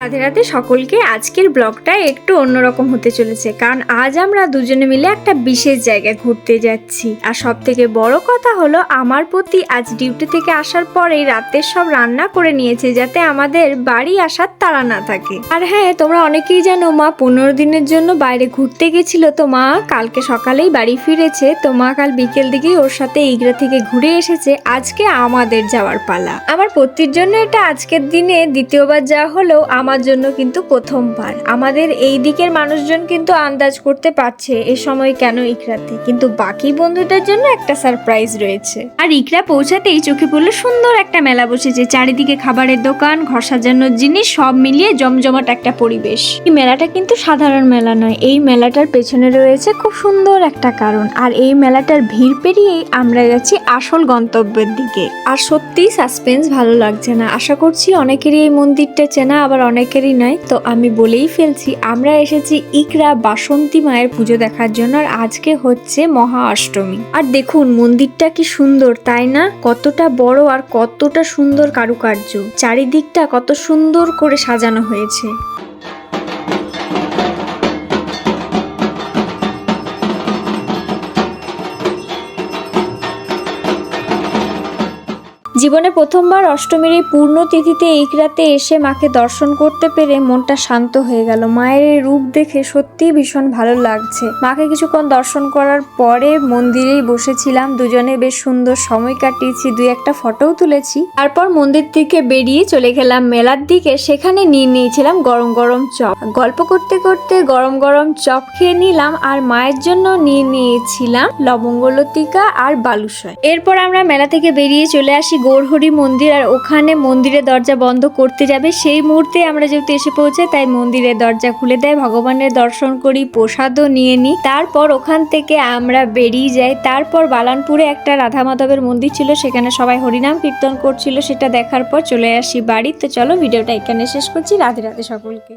রাধে রাধে সকলকে। আজকের ব্লগটা একটু অন্যরকম হতে চলেছে, কারণ আজ আমরা দুজনে মিলে একটা বিশেষ জায়গায় ঘুরতে যাচ্ছি। আর সব থেকে বড় কথা হলো, আমার প্রতি আজ ডিউটি থেকে আসার পরেই রাতের সব রান্না করে নিয়েছে, যাতে আমাদের বাড়ি আসার তাড়া না থাকে। আর হ্যাঁ, তোমরা অনেকেই জানো মা 15 দিনের জন্য বাইরে ঘুরতে গেছিল, তো মা কালকে সকালেই বাড়ি ফিরেছে। তো মা কাল বিকেল দিকেই ওর সাথে ইগরা থেকে ঘুরে এসেছে। আজকে আমাদের যাওয়ার পালা। আমার পতির জন্য এটা আজকের দিনে দ্বিতীয়বার যাওয়া হলেও আমার জন্য কিন্তু প্রথমবার। আমাদের এই দিকের মানুষজন কিন্তু আন্দাজ করতে পারছে এ সময় কেন ইকরাতে, কিন্তু বাকি বন্ধুদের জন্য একটা সারপ্রাইজ রয়েছে। আর ইকরা পৌঁছাতেই চোখে পড়লো সুন্দর একটা মেলা বসেছে, চারিদিকে খাবারের দোকান, ঘর সাজানোর জিনিস, সব মিলিয়ে জমজমাট একটা পরিবেশ। এই মেলাটা কিন্তু সাধারণ মেলা নয়, এই মেলাটার পেছনে রয়েছে খুব সুন্দর একটা কারণ। আর এই মেলাটার ভিড় পেরিয়েই আমরা যাচ্ছি আসল গন্তব্যের দিকে। আর সত্যিই সাসপেন্স ভালো লাগছে না। আশা করছি অনেকেরই এই মন্দিরটা চেনা, আবার অনেকেরই নয়। তো আমি বলেই ফেলছি, আমরা এসেছি ইকরা বাসন্তী মায়ের পুজো দেখার জন্য। আর আজকে হচ্ছে মহা অষ্টমী। আর দেখুন মন্দিরটা কি সুন্দর, তাই না? কতটা বড় আর কতটা সুন্দর কারুকার্য, চারিদিকটা কত সুন্দর করে সাজানো হয়েছে। জীবনে প্রথমবার অষ্টমীর এই পূর্ণ তিথিতে ইকরাতে এসে মাকে দর্শন করতে পেরে মনটা শান্ত হয়ে গেল। মায়ের এই রূপ দেখে সত্যিই ভীষণ ভালো লাগছে। মাকে কিছুক্ষণ দর্শন করার পরে মন্দিরেই বসেছিলাম, দুজনে বেশ সুন্দর সময় কাটিয়েছি, দুই একটা ফটোও তুলেছি। তারপর মন্দির থেকে বেরিয়ে চলে গেলাম মেলার দিকে। সেখানে নিয়ে নিয়েছিলাম গরম গরম চপ। গল্প করতে করতে গরম গরম চপ খেয়ে নিলাম। আর মায়ের জন্য নিয়ে নিয়েছিলাম লবঙ্গ লতিকা আর বালুশাই। এরপর আমরা মেলা থেকে বেরিয়ে চলে আসি গৌরহরি মন্দির। আর ওখানে মন্দিরের দরজা বন্ধ করতে যাবে, সেই মুহূর্তে আমরা যেহেতু এসে পৌঁছে, তাই মন্দিরের দরজা খুলে দেয়। ভগবানের দর্শন করি, প্রসাদও নিয়ে নিই। তারপর ওখান থেকে আমরা বেরিয়ে যাই। তারপর বালানপুরে একটা রাধা মাধবের মন্দির ছিল, সেখানে সবাই হরিনাম কীর্তন করছিল, সেটা দেখার পর চলে আসি বাড়ি। তো চলো ভিডিওটা এখানে শেষ করছি। রাধে রাধে সকলকে।